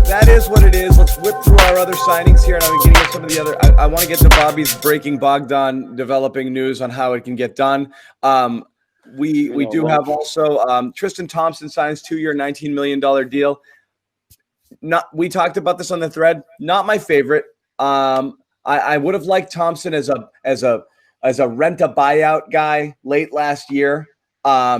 that is what it is. Let's whip through our other signings here, and I'm getting at some of the other. I want to get to Bobby's breaking Bogdan developing news on how it can get done. We do have also Tristan Thompson signs 2-year, $19 million deal. We talked about this on the thread. Not my favorite. I would have liked Thompson as a rent a buyout guy late last year.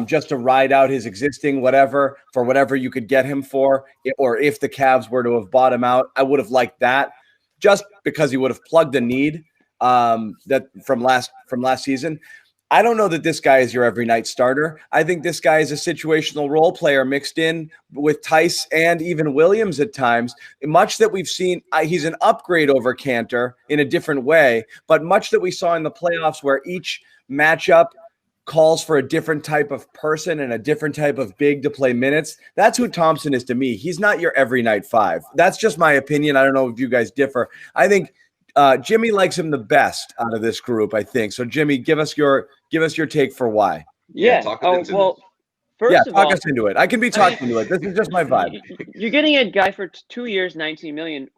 Just to ride out his existing whatever for whatever you could get him for, or if the Cavs were to have bought him out, I would have liked that, just because he would have plugged a need that from last season. I don't know that this guy is your every night starter. I think this guy is a situational role player mixed in with Tice and even Williams at times. Much that we've seen, he's an upgrade over Cantor in a different way, but much that we saw in the playoffs where each matchup calls for a different type of person and a different type of big to play minutes. That's who Thompson is to me. He's not your every night 5. That's just my opinion. I don't know if you guys differ. I think Jimmy likes him the best out of this group, I think. So Jimmy, give us your take for why. Talk us into it. I can be talked into it. This is just my vibe. You're getting a guy for 2 years, $19 million.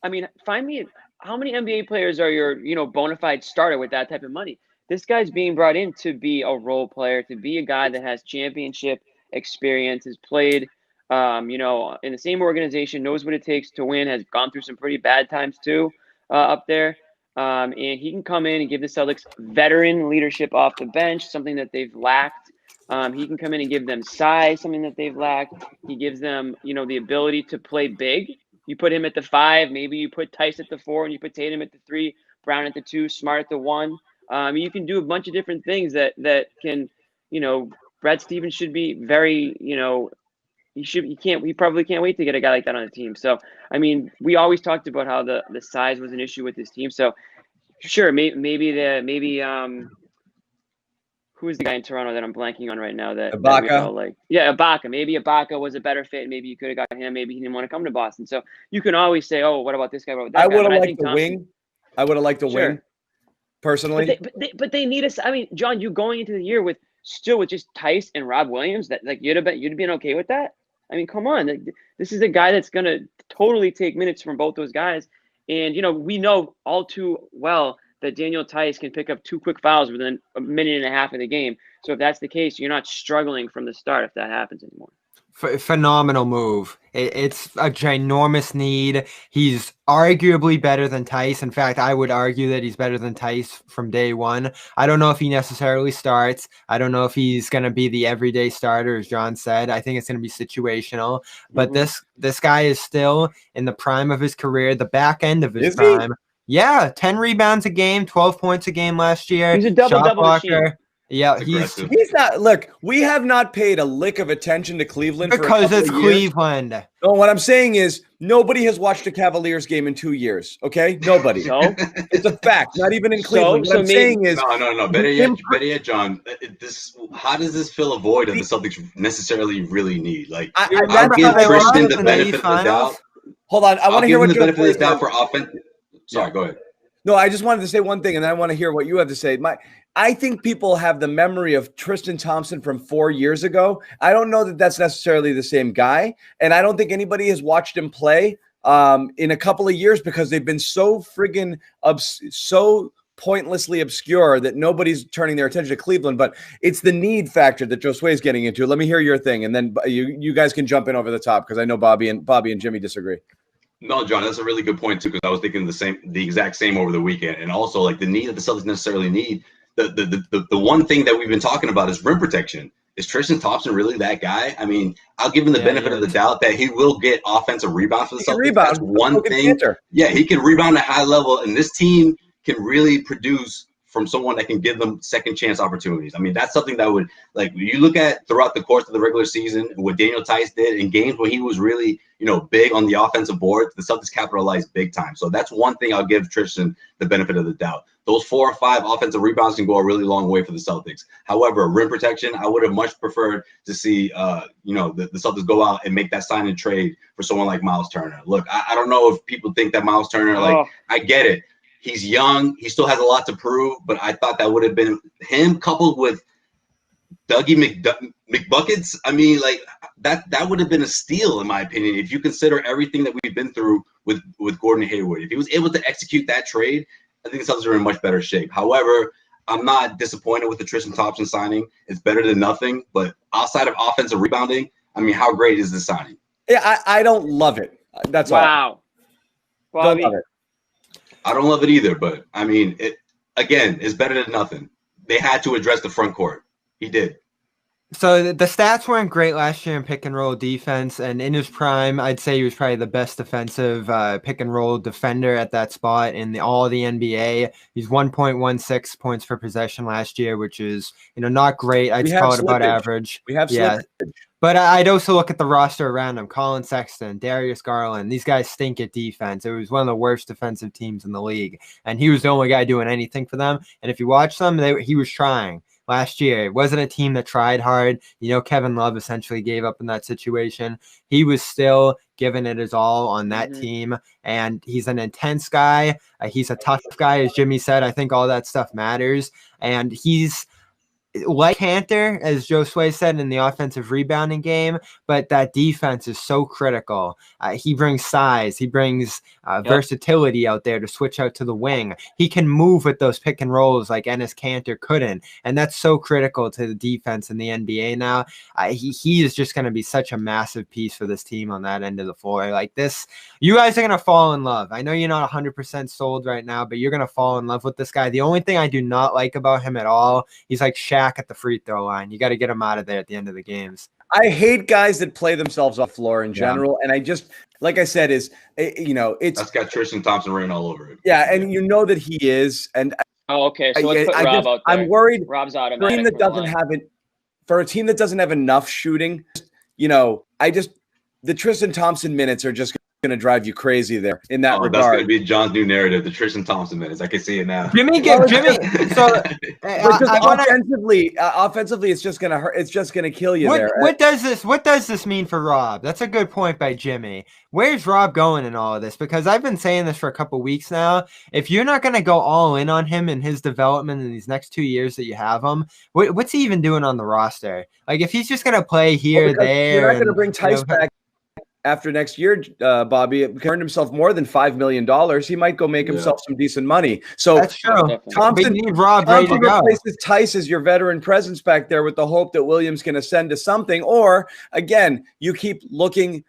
I mean, find me how many NBA players are your, bona fide starter with that type of money? This guy's being brought in to be a role player, to be a guy that has championship experience, has played, in the same organization, knows what it takes to win, has gone through some pretty bad times too up there. And he can come in and give the Celtics veteran leadership off the bench, something that they've lacked. He can come in and give them size, something that they've lacked. He gives them, the ability to play big. You put him at the 5, maybe you put Tice at the 4, and you put Tatum at the 3, Brown at the 2, Smart at the 1. You can do a bunch of different things that can, Brad Stevens should be very, he probably can't wait to get a guy like that on the team. So, I mean, we always talked about how the size was an issue with this team. So sure, maybe who is the guy in Toronto that I'm blanking on right now Ibaka. Ibaka. Maybe Ibaka was a better fit. Maybe you could have got him. Maybe he didn't want to come to Boston. So you can always say, oh, what about this guy? What about that guy? I would have liked the wing. I would have liked the wing. Personally, but they need us. I mean, John, you going into the year with just Tice and Rob Williams, that you'd have been okay with that. I mean, come on, this is a guy that's gonna totally take minutes from both those guys, and we know all too well that Daniel Tice can pick up 2 quick fouls within a minute and a half of the game. So if that's the case, you're not struggling from the start if that happens anymore. Phenomenal move. It's a ginormous need. He's arguably better than Tice. In fact, I would argue that he's better than Tice from day one. I don't know if he necessarily starts. I don't know if he's going to be the everyday starter, as John said. I think it's going to be situational. But this guy is still in the prime of his career, the back end of his prime. Yeah, 10 rebounds a game, 12 points a game last year. He's a double machine. Yeah, he's not. Look, we have not paid a lick of attention to Cleveland because it's Cleveland. No, what I'm saying is nobody has watched a Cavaliers game in 2 years. Okay, nobody. So it's a fact. Not even in Cleveland. What I'm saying is no. Better yet, John. How does this fill a void that the Celtics necessarily really need? Like, I'll give Tristan the benefit of the doubt. Hold on, I want to hear what the benefit of the doubt for offense. Sorry, go ahead. No, I just wanted to say one thing, and then I want to hear what you have to say. I think people have the memory of Tristan Thompson from 4 years ago. I don't know that that's necessarily the same guy, and I don't think anybody has watched him play in a couple of years because they've been so friggin' so pointlessly obscure that nobody's turning their attention to Cleveland. But it's the need factor that Josue is getting into. Let me hear your thing, and then you guys can jump in over the top because I know Bobby and Jimmy disagree. No, John, that's a really good point too, because I was thinking the exact same over the weekend. And also, like, the need that the Celtics necessarily need, the one thing that we've been talking about is rim protection. Is Tristan Thompson really that guy? I mean, I'll give him the benefit of the doubt that he will get offensive rebounds for the Celtics. That's one thing. Yeah, he can rebound at high level, and this team can really produce from someone that can give them second chance opportunities. I mean, that's something that would, like, you look at throughout the course of the regular season, what Daniel Tice did in games when he was really, big on the offensive board, the Celtics capitalized big time. So that's one thing I'll give Tristan the benefit of the doubt. Those 4 or 5 offensive rebounds can go a really long way for the Celtics. However, rim protection, I would have much preferred to see, the Celtics go out and make that sign and trade for someone like Miles Turner. Look, I don't know if people think that Miles Turner, I get it. He's young. He still has a lot to prove, but I thought that would have been him coupled with Dougie McBuckets. I mean, like that would have been a steal in my opinion if you consider everything that we've been through with Gordon Hayward. If he was able to execute that trade, I think the Celtics are in much better shape. However, I'm not disappointed with the Tristan Thompson signing. It's better than nothing. But outside of offensive rebounding, I mean, how great is this signing? Yeah, I don't love it. That's wow. all. Bobby. Don't love it. I don't love it either. But I mean, it again is better than nothing. They had to address the front court. He did. So the stats weren't great last year in pick and roll defense, and in his prime, I'd say he was probably the best defensive pick and roll defender at that spot in all of the NBA. He's 1.16 points per possession last year, which is not great. I'd call it about average. We have slippage. But I'd also look at the roster around him. Colin Sexton, Darius Garland. These guys stink at defense. It was one of the worst defensive teams in the league, and he was the only guy doing anything for them. And if you watch them, he was trying. Last year, it wasn't a team that tried hard. Kevin Love essentially gave up in that situation. He was still giving it his all on that team, and he's an intense guy. He's a tough guy, as Jimmy said. I think all that stuff matters, and he's like Cantor, as Josue said, in the offensive rebounding game, but that defense is so critical. He brings size. He brings versatility out there to switch out to the wing. He can move with those pick and rolls like Enes Cantor couldn't, and that's so critical to the defense in the NBA now. He is just going to be such a massive piece for this team on that end of the floor. Like this, you guys are going to fall in love. I know you're not 100% sold right now, but you're going to fall in love with this guy. The only thing I do not like about him at all, he's like Shaq at the free throw line. You got to get him out of there at the end of the games. I hate guys that play themselves off the floor in general. And I just, like I said, it's that's got Tristan Thompson written all over it. Yeah, and that he is. And okay, so let's put Rob out there. I'm worried Rob's for a team that doesn't have it. For a team that doesn't have enough shooting, the Tristan Thompson minutes are just going to drive you crazy there in that regard. That's going to be John's new narrative, the Tristan Thompson minutes. I can see it now. Jimmy. So offensively, it's just going to hurt. It's just going to kill you there. What does this mean for Rob? That's a good point by Jimmy. Where's Rob going in all of this? Because I've been saying this for a couple weeks now. If you're not going to go all in on him and his development in these next 2 years that you have him, what's he even doing on the roster? Like if he's just going to play here, there, you're not going to bring Tice back. After next year, Bobby earned himself more than $5 million. He might go make himself some decent money. So that's true. Thompson replaces Tice as your veteran presence back there with the hope that Williams can ascend to something. Or again, you keep looking.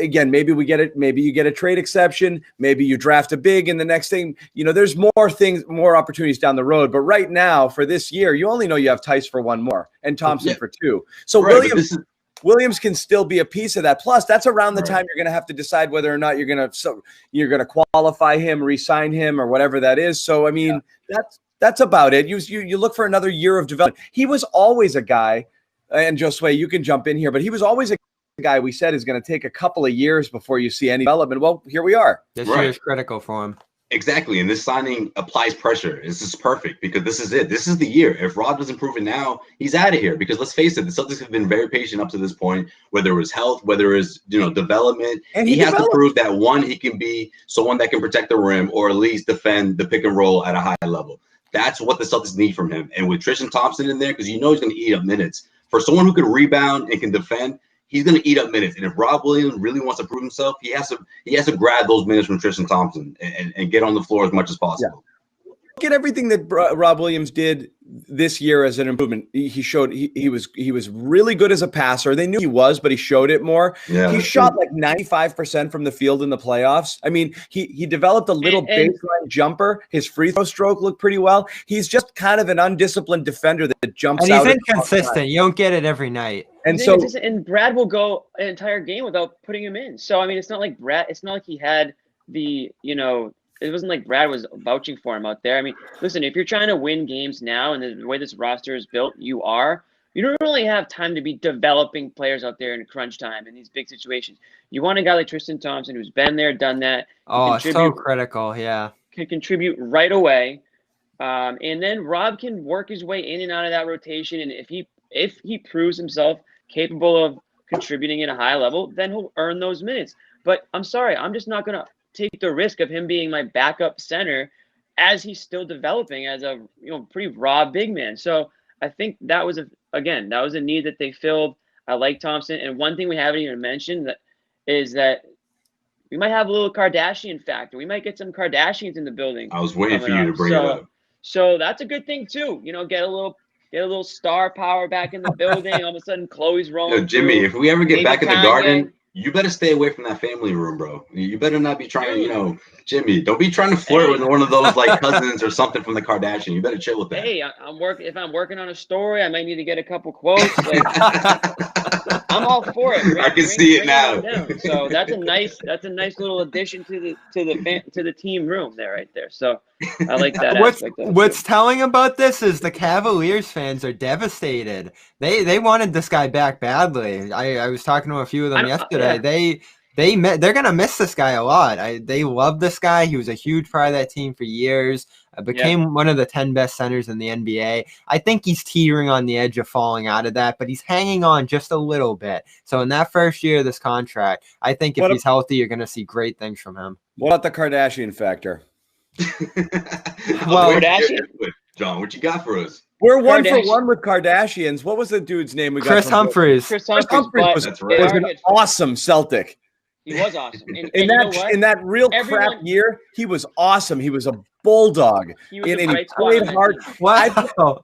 Again, maybe we get it. Maybe you get a trade exception. Maybe you draft a big in the next thing. There's more opportunities down the road. But right now, for this year, you only know you have Tice for one more and Thompson for two. So Williams can still be a piece of that. Plus, that's around the time you're going to have to decide whether or not you're going to qualify him, re-sign him, or whatever that is. So, I mean, that's about it. You look for another year of development. He was always a guy, and Josue, you can jump in here, but he was always a guy we said is going to take a couple of years before you see any development. Well, here we are. This year is critical for him. Exactly, and this signing applies pressure. This is perfect because this is it. This is the year. If Rob doesn't prove it now, he's out of here. Because let's face it, the Celtics have been very patient up to this point. Whether it was health, whether it was development, and he has to prove that one, he can be someone that can protect the rim or at least defend the pick and roll at a high level. That's what the Celtics need from him. And with Tristan Thompson in there, because he's going to eat up minutes for someone who can rebound and can defend. He's going to eat up minutes, and if Rob Williams really wants to prove himself, he has to grab those minutes from Tristan Thompson and get on the floor as much as possible. Yeah. Look at everything that Rob Williams did this year as an improvement. He showed he was really good as a passer. They knew he was, but he showed it more. Yeah, he shot like 95% from the field in the playoffs. I mean, he developed a little baseline jumper. His free throw stroke looked pretty well. He's just kind of an undisciplined defender that jumps out. And he's inconsistent. You don't get it every night. And Brad will go an entire game without putting him in. So I mean, it's not like he had the it wasn't like Brad was vouching for him out there. I mean, listen, if you're trying to win games now and the way this roster is built, you don't really have time to be developing players out there in crunch time in these big situations. You want a guy like Tristan Thompson who's been there, done that. Oh, so critical, yeah. Can contribute right away. And then Rob can work his way in and out of that rotation. And if he proves himself capable of contributing at a high level, then he'll earn those minutes. But I'm sorry, I'm just not going to take the risk of him being my backup center as he's still developing as a pretty raw big man. So I think that was again, that was a need that they filled. I like Thompson. And one thing we haven't even mentioned is that we might have a little Kardashian factor. We might get some Kardashians in the building. I was waiting for you to bring it up. So that's a good thing too. Get a little star power back in the building. All of a sudden, Chloe's rolling. Jimmy, if we ever get back in the Kanye. Garden, you better stay away from that family room, bro. You better not be trying, Jimmy, don't be trying to flirt with one of those like cousins or something from the Kardashian. You better chill with that. Hey, if I'm working on a story, I might need to get a couple quotes. Like, I'm all for it. I can see it now. So that's a nice little addition to the team room there, right there. So I like that aspect of it. What's telling about this is the Cavaliers fans are devastated. They wanted this guy back badly. I was talking to a few of them yesterday. Yeah. They're gonna miss this guy a lot. They love this guy. He was a huge part of that team for years. Became one of the 10 best centers in the NBA. I think he's teetering on the edge of falling out of that, but he's hanging on just a little bit. So in that first year of this contract, I think if he's healthy, you're gonna see great things from him. What about the Kardashian factor? Well, John, what you got for us? We're 1 for 1 with Kardashians. What was the dude's name we got? Chris Humphries. Chris Humphries was an awesome Celtic. He was awesome. In that real crap year, he was awesome. He was a bulldog. He played hard. Wow.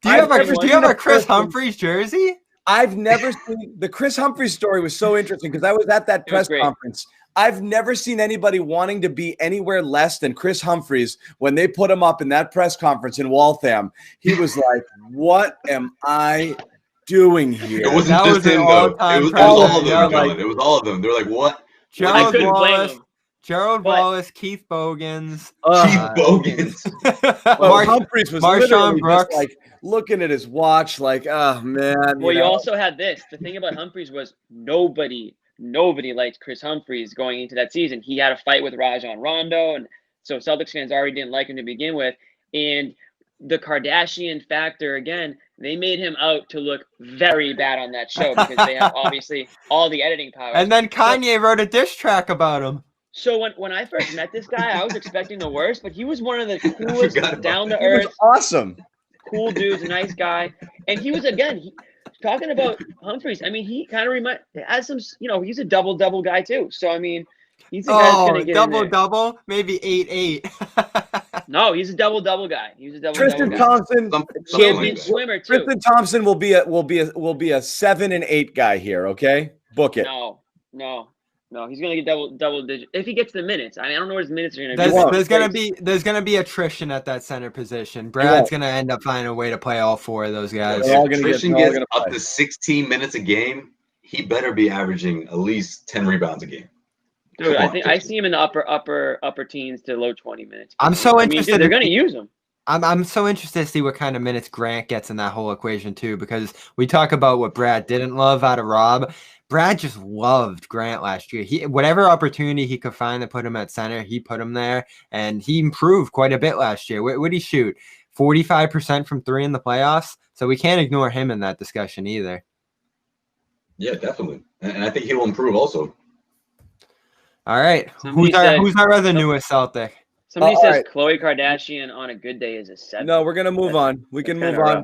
Do you have a Chris Humphries jersey? I've never seen the Chris Humphries story was so interesting because I was at that press conference. I've never seen anybody wanting to be anywhere less than Chris Humphries when they put him up in that press conference in Waltham. He was like, "What am I doing here?" It wasn't just him, though. It was all of them. It was all of them. They're like, "What?" Gerald Wallace, Keith Bogans. Humphries was Marshawn Brooks. just like looking at his watch, like, "Oh man." Well, you also had this. The thing about Humphries was nobody liked Chris Humphries going into that season. He had a fight with Rajon Rondo, and so Celtics fans already didn't like him to begin with. And the Kardashian factor, again, they made him out to look very bad on that show because they have obviously all the editing power. And then Kanye wrote a diss track about him. So when I first met this guy, I was expecting the worst, but he was one of the coolest, down to earth, awesome, cool dudes, nice guy. And he was, again, talking about Humphries, I mean, he kind of has some, he's a double guy too. So, I mean, he's a guy that's going to get double, maybe 8-8. No, he's a double guy. He's a double Tristan guy. Thompson, champion swimmer too. Tristan Thompson will be a 7 and 8 guy here. Okay, book it. No, he's gonna get double digit if he gets the minutes. I don't know what his minutes are gonna be. There's gonna be attrition at that center position. Brad's gonna end up finding a way to play all 4 of those guys. If Tristan gets up to 16 minutes a game, he better be averaging at least 10 rebounds a game. Dude, I see him in the upper teens to low 20 minutes. I'm so interested. They're gonna use him. I'm so interested to see what kind of minutes Grant gets in that whole equation too, because we talk about what Brad didn't love out of Rob. Brad just loved Grant last year. Whatever opportunity he could find to put him at center, he put him there, and he improved quite a bit last year. What did he shoot? 45% from 3 in the playoffs. So we can't ignore him in that discussion either. Yeah, definitely, and I think he will improve also. All right, who's our other newest Celtic? Somebody says Khloe Kardashian on a good day is a 7. No, we're gonna move on. We can move on.